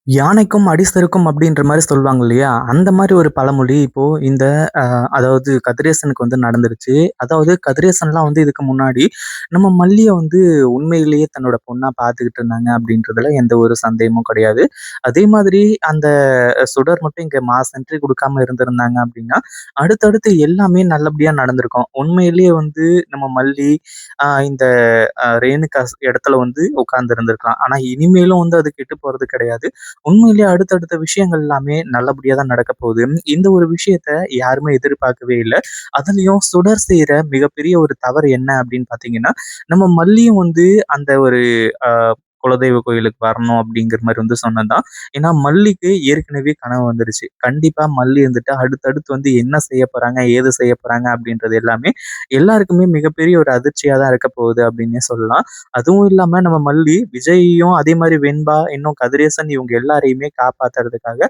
யானைக்கும் அடிசருக்கும் அப்படின்ற மாரி சொல்லுவாங்க இல்லையா? அந்த மாரி ஒரு பழமொழி இப்போ இந்த அ அதாவது கதிரேசனுக்கு வந்து நடந்துருச்சு. அதாவது கதிரேசன்லாம் வந்து இதுக்கு முன்னாடி நம்ம மல்லிய வந்து உண்மையிலேயே தன்னோட பொண்ணா பார்த்துக்கிட்டு இருந்தாங்க அப்படின்றதுல எந்த ஒரு சந்தேகமும் கிடையாது. அதே மாதிரி அந்த சுடர் மட்டும் இங்க மாஸ் என்ட்ரி குடுக்காம இருந்திருந்தாங்க அப்படின்னா, அடுத்தடுத்து எல்லாமே நல்லபடியா நடந்திருக்கும். உண்மையிலேயே வந்து நம்ம மல்லி இந்த ரேணுகா இடத்துல வந்து உட்கார்ந்து இருந்திருக்கலாம். ஆனா இனிமேலும் வந்து அது கெட்டு போறது கிடையாது. உண்மையிலேயே அடுத்தடுத்த விஷயங்கள் எல்லாமே நல்லபடியா தான் நடக்க போகுது. இந்த ஒரு விஷயத்த யாருமே எதிர்பார்க்கவே இல்ல. அதுலயும் சுடர் செய்ற மிகப்பெரிய ஒரு தவறு என்ன அப்படின்னு பார்த்தீங்கன்னா, நம்ம மல்லியும் வந்து அந்த ஒரு அ குலதெய்வ கோயிலுக்கு வரணும் அப்படிங்கிற மாரி வந்து சொன்னது தான். ஏன்னா மல்லிக்கு ஏற்கனவே கனவு வந்துருச்சு. கண்டிப்பா மல்லி வந்துட்டு அடுத்தடுத்து வந்து என்ன செய்ய போறாங்க, ஏது செய்ய போறாங்க அப்படின்றது எல்லாமே எல்லாருக்குமே மிகப்பெரிய ஒரு அதிர்ச்சியா தான் இருக்க போகுது அப்படின்னே சொல்லலாம். அதுவும் இல்லாம நம்ம மல்லி, விஜய்யும் அதே மாரி வெண்பா, இன்னும் கதிரேசன் இவங்க எல்லாரையுமே காப்பாத்துறதுக்காக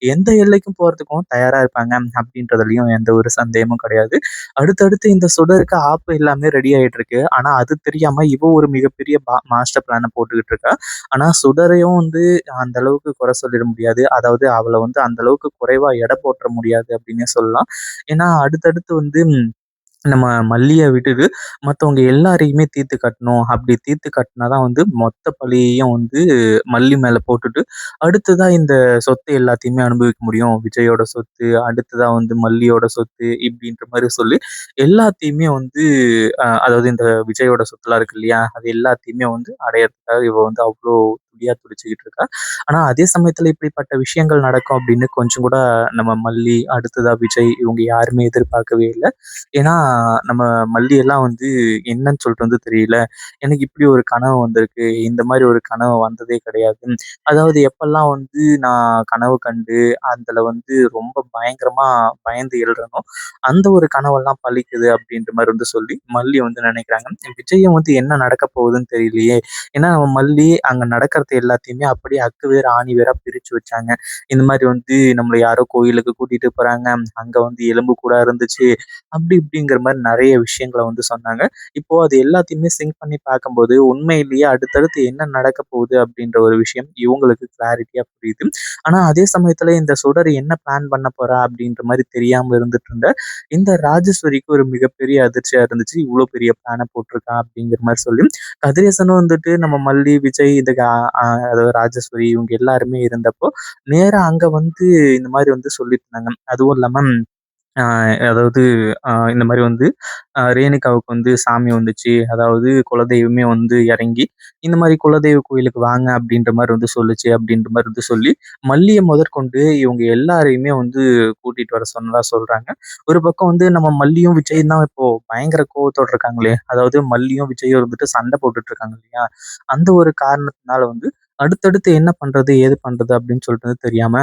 எந்த எல்லைக்கும் போறதுக்கும் தயாரா இருப்பாங்க அப்படின்றதுலயும் எந்த ஒரு சந்தேகமும் கிடையாது. அடுத்தடுத்து இந்த சுடருக்கு ஆப்பு எல்லாமே ரெடி ஆயிட்டு இருக்கு. ஆனா அது தெரியாம இவ ஒரு மிகப்பெரிய மாஸ்டர் பிளான போட்டுக்கிட்டு இருக்கா. ஆனா சுடரையும் வந்து அந்த அளவுக்கு குறை சொல்லிட முடியாது. அதாவது அவள வந்து அந்த அளவுக்கு குறைவா எடை போட்டுற முடியாது அப்படின்னே சொல்லலாம். ஏன்னா அடுத்தடுத்து வந்து நம்ம மல்லிய விட்டுட்டு மத்தவங்க எல்லாரையுமே தீர்த்து கட்டணும். அப்படி தீர்த்து கட்டினா தான் வந்து மொத்த பழியையும் வந்து மல்லி மேல போட்டுட்டு, அடுத்ததா இந்த சொத்து எல்லாத்தையுமே அனுபவிக்க முடியும். விஜயோட சொத்து, அடுத்ததா வந்து மல்லியோட சொத்து இப்படின்ற மாரி சொல்லி எல்லாத்தையுமே வந்து அதாவது இந்த விஜயோட சொத்துலாம் இருக்கு இல்லையா? அது எல்லாத்தையுமே வந்து அடையறதுக்காக இவ வந்து அவ்ளோ துடியா துடிச்சுக்கிட்டு இருக்கா. ஆனா அதே சமயத்துல இப்படிப்பட்ட விஷயங்கள் நடக்கும் அப்படின்னு கொஞ்சம் கூட நம்ம மல்லி, அடுத்ததா விஜய் இவங்க யாருமே எதிர்பார்க்கவே இல்ல. ஏன்னா, நம்ம மல்லி எல்லாம் வந்து என்னன்னு சொல்லிட்டு வந்து தெரியல. எனக்கு இப்படி ஒரு கனவு வந்திருக்கு. இந்த மாரி ஒரு கனவு வந்ததே கிடையாது. அதாவது எப்பல்லாம் வந்து நான் கனவு கண்டு, அதுல வந்து ரொம்ப பயங்கரமா பயந்து எழுறேனோ, அந்த ஒரு கனவெல்லாம் பலிக்குது அப்படின்ற மாரி வந்து சொல்லி மல்லி வந்து நினைக்கிறாங்க. விஜயும் வந்து என்ன நடக்க போகுதுன்னு தெரியலையே! ஏன்னா மல்லி அங்க நடக்கிறது எல்லாத்தையுமே அப்படியே அக்கு வேர், ஆணி வேரா பிரிச்சு வச்சாங்க. இந்த மாரி வந்து நம்மள யாரோ கோயிலுக்கு கூட்டிட்டு போறாங்க. அங்க வந்து எலும்பு கூடா இருந்துச்சு. அப்படி இப்படிங்கிற மாரி நெறைய விஷயங்கள வந்து சொன்னாங்க. இப்போ அது எல்லாத்தையுமே சிங்க் பண்ணி பார்க்கும்போது, உண்மையிலேயே அடுத்தடுத்து என்ன நடக்க போகுது அப்படின்ற ஒரு விஷயம் இவங்களுக்கு கிளாரிட்டியா புரியுது. ஆனா அதே சமயத்துல இந்த சுடர் என்ன பிளான் பண்ண போறா அப்படின்ற மாரி தெரியாம இருந்துட்டு இருந்த இந்த ராஜேஸ்வரிக்கு ஒரு மிகப்பெரிய அதிர்ச்சியா இருந்துச்சு. இவ்ளோ பெரிய பிளான போட்டிருக்கா அப்படிங்கிற மாரி சொல்லி. கதிரேசனும் வந்துட்டு நம்ம மல்லி, விஜய் இதுக்கு அ அ அதாவது ராஜேஸ்வரி இவங்க எல்லாருமே இருந்தப்போ, நேரா அங்க வந்து இந்த மாரி வந்து சொல்லிட்டு இருந்தாங்க. அதுவும் இல்லாம ஆ அதாவது இந்த மாரி வந்து ரேணுகாவுக்கு வந்து சாமி வந்துச்சு. அதாவது குலதெய்வமே வந்து இறங்கி, இந்த மாரி குலதெய்வ கோயிலுக்கு வாங்க அப்படின்ற மாரி வந்து சொல்லுச்சு அப்படின்ற மாரி வந்து சொல்லி, மல்லிய முதற்கொண்டு இவங்க எல்லாரையுமே வந்து கூட்டிட்டு வர சொன்னதா சொல்றாங்க. ஒரு பக்கம் வந்து நம்ம மல்லியும், விஜயும் தான் இப்போ பயங்கர கோவத்தோட இருக்காங்களே! அதாவது மல்லியும், விஜயும் இருந்துட்டு சண்டை போட்டுட்டு இருக்காங்க இல்லையா? அந்த ஒரு காரணத்தினால வந்து அடுத்தடுத்து என்ன பண்றது? ஏது பண்றது? அப்படின்னு சொல்லிட்டு வந்து தெரியாம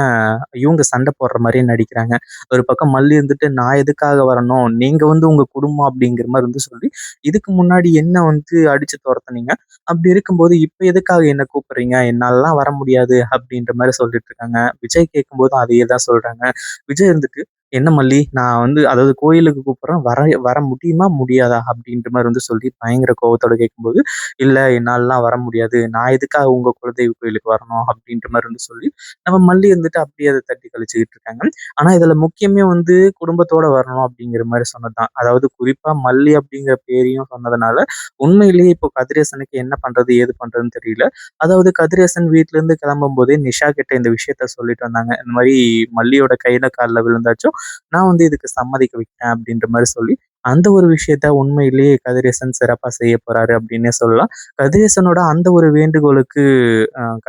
இவங்க சண்டை போடுற மாரியே நடிக்கிறாங்க. ஒரு பக்கம் மல்லி இருந்துட்டு, "நான் எதுக்காக வரணும்? நீங்க வந்து உங்க குடும்பம்" அப்படிங்கிற மாரி வந்து சொல்லி, "இதுக்கு முன்னாடி என்ன வந்து அடிச்சு தொரத்துனீங்க. அப்படி இருக்கும்போது இப்ப எதுக்காக என்ன கூப்பிடுறீங்க? என்னாலலாம் வர முடியாது" அப்படின்ற மாரி சொல்லிட்டு இருக்காங்க. விஜய் கேட்கும்போதும் அதையே தான் சொல்றாங்க. விஜய் இருந்துட்டு, "என்ன மல்லி, நான் வந்து அதாவது கோயிலுக்கு கூப்பிடுறேன். வர வர முடியுமா? முடியாதா?" அப்படின்ற மாரி வந்து சொல்லி பயங்கர கோவத்தோட கேட்கும்போது, "இல்ல என்னாலலாம் வர முடியாது. நான் எதுக்காக உங்க குலதெய்வ கோயிலுக்கு வரணும்?" அப்படின்ற மாரி வந்து சொல்லி, நம்ம மல்லி இருந்துட்டு அப்படியே அத தட்டி கழிச்சுக்கிட்டு இருக்காங்க. ஆனா இதுல முக்கியமே வந்து குடும்பத்தோட வரணும் அப்படிங்கிற மாரி சொன்னதுதான். அதாவது குறிப்பா மல்லி அப்படிங்கிற பேரையும் சொன்னதுனால, உண்மையிலேயே இப்போ கதிரேசனுக்கு என்ன பண்றது? ஏது பண்றதுன்னு தெரியல. அதாவது கதிரேசன் வீட்லருந்து கிளம்பும்போதே நிஷா கிட்ட இந்த விஷயத்த சொல்லிட்டு வந்தாங்க. இந்த மாரி மல்லியோட கையில, கால்ல விழுந்தாச்சும், நான் வந்து இதுக்கு சம்மதிக்க வைக்கிறேன் அப்படின்ற மாரி சொல்லி, அந்த ஒரு விஷயத்த உண்மையிலேயே கதிரேசன் சிறப்பா செய்ய போறாரு அப்படின்னே சொல்லலாம். கதிரேசனோட அந்த ஒரு வேண்டுகோளுக்கு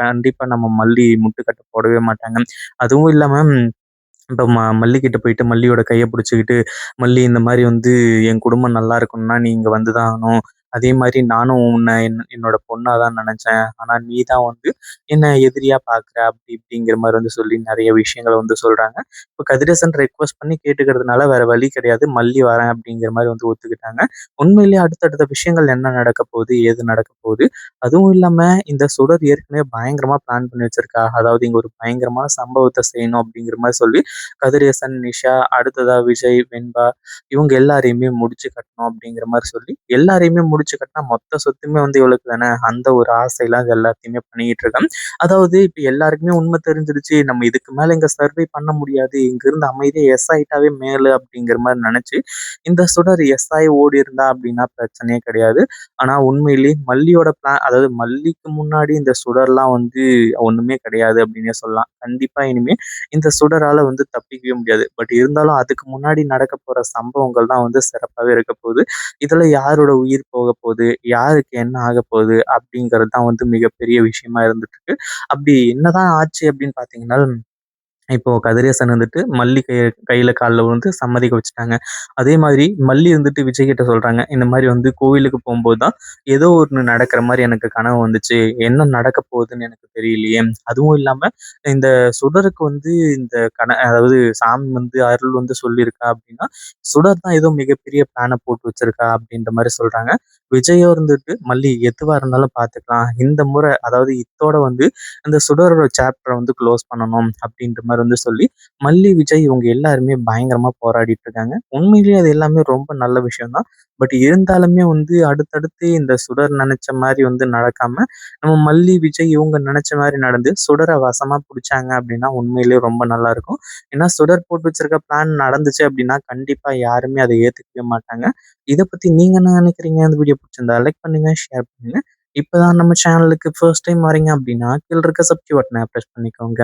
கண்டிப்பா நம்ம மல்லி முட்டுக்கட்ட போடவே மாட்டாங்க. அதுவும் இல்லாம இப்ப மல்லிகிட்ட போயிட்டு மல்லியோட கைய புடிச்சுக்கிட்டு, "மல்லி இந்த மாரி வந்து என் குடும்பம் நல்லா இருக்கணும்னா, நீ இங்க வந்து தான் ஆகணும். அதே மாரி நானும் உன்ன என்னோட பொண்ணா தான் நெனச்சேன். ஆனா நீ தான் வந்து என்ன எதிரியா பாக்குற." அப்படி இப்படிங்கிற மாரி வந்து சொல்லி நெறைய விஷயங்கள வந்து சொல்றாங்க. இப்ப கதிரேசன் ரெக்வெஸ்ட் பண்ணி கேட்டுக்கிறதுனால வேற வழி கிடையாது. மல்லி வரேன் அப்படிங்கிற மாரி வந்து ஒத்துக்கிட்டாங்க. உண்மையிலேயே அடுத்தடுத்த விஷயங்கள் என்ன நடக்க போகுது? ஏது நடக்க போகுது? அதுவும் இல்லாம இந்த சுடர் ஏற்கனவே பயங்கரமா பிளான் பண்ணி வச்சிருக்கா. அதாவது இங்க ஒரு பயங்கரமான சம்பவத்த செய்யணும் அப்படிங்கிற மாரி சொல்லி கதிரேசன், நிஷா, அடுத்ததா விஜய், வெண்பா இவங்க எல்லாரையுமே முடிச்சு கட்டணும் அப்படிங்கிற மாரி சொல்லி, எல்லாரையுமே முடிச்சு கட்டினா மொத்த சொத்துமே வந்து இவளுக்கு தானே! அந்த ஒரு ஆசையில அது எல்லாத்தையுமே பண்ணிக்கிட்டு இருக்கா. அதாவது இப்ப எல்லாருக்குமே உண்மை தெரிஞ்சிருச்சு. நம்ம இதுக்கு மேல இங்க சர்வை பண்ண முடியாது. இங்கிருந்து அமைதியா எஸ் ஆயிட்டாவே மேலு அப்படிங்கிற மாரி நெனச்சு, இந்த சுடர் எஸ் ஆயி ஓடியிருந்தா அப்படின்னா பிரச்சனையே கிடையாது. ஆனா உண்மையிலேயே மல்லியோட அதாவது மல்லிக்கு முன்னாடி இந்த சுடர்லாம் வந்து ஒண்ணுமே கிடையாது அப்படின்னே சொல்லலாம். கண்டிப்பா இனிமே இந்த சுடரால வந்து தப்பிக்கவே முடியாது. பட் இருந்தாலும் அதுக்கு முன்னாடி நடக்கப் போற சம்பவங்கள் தான் வந்து சிறப்பாவே இருக்கப் போகுது. இதுல யாரோட உயிர் போகப் போகுது? யாருக்கு என்ன ஆகப் போகுது? அப்படிங்கிறது தான் வந்து மிகப்பெரிய விஷயமா இருந்துட்டு இருக்கு. அப்படி என்னதான் ஆச்சு அப்படின்னு பார்த்தீங்கன்னா, இப்போ கதிரேசன் வந்துட்டு மல்லி கையில கால்ல விழுந்து சம்மதிக்க வச்சுட்டாங்க. அதே மாதிரி மல்லி வந்துட்டு விஜய் கிட்ட சொல்றாங்க. இந்த மாரி வந்து கோவிலுக்கு போம்போது தான் ஏதோ ஒண்ணு நடக்கிற மாரி எனக்கு கனவு வந்துச்சு. என்ன நடக்கப் போகுதுன்னு எனக்கு தெரியலையே! அதுவும் இல்லாம இந்த சுடருக்கு வந்து இந்த அதாவது சாமி வந்து அருள் வந்து சொல்லியிருக்கா அப்டின்னா, சுடர் தான் ஏதோ மிகப்பெரிய பிளான போட்டு வச்சிருக்கா அப்டின்ற மாரி சொல்றாங்க. விஜயும் இருந்துட்டு மல்லி எதுவா இருந்தாலும் பார்த்துக்கலாம். இந்த முறை அதாவது இத்தோட வந்து அந்த சுடரோட சாப்டர வந்து குளோஸ் பண்ணணும் அப்படின்ற மாரி வந்து சொல்லி, மல்லி, விஜய் இவங்க எல்லாருமே பயங்கரமா போராடிட்டு இருக்காங்க. உண்மையிலேயே அது எல்லாமே ரொம்ப நல்ல விஷயம் தான். பட் இருந்தாலுமே வந்து அடுத்தடுத்து இந்த சுடர் நெனச்ச மாரி வந்து நடக்காம, நம்ம மல்லி, விஜய் இவங்க நெனச்ச மாரி நடந்து சுடர வசமா புடிச்சாங்க அப்படின்னா, உண்மையிலேயே ரொம்ப நல்லாருக்கும். ஏன்னா சுடர் போட்டு வச்சிருக்க பிளான் நடந்துச்சு அப்படின்னா, கண்டிப்பா யாருமே அத ஏத்துக்கவே மாட்டாங்க. இத பத்தி நீங்க என்ன நெனைக்கிறீங்க? இந்த வீடியோ புடிச்சிருந்தா லைக் பண்ணுங்க, ஷேர் பண்ணுங்க. இப்பதான் நம்ம சேனலுக்கு ஃபர்ஸ்ட் டைம் வரீங்க அப்படின்னா, கீழ இருக்க சப்ஸ்கிரைப் பட்டன பிரஸ் பண்ணிக்கோங்க.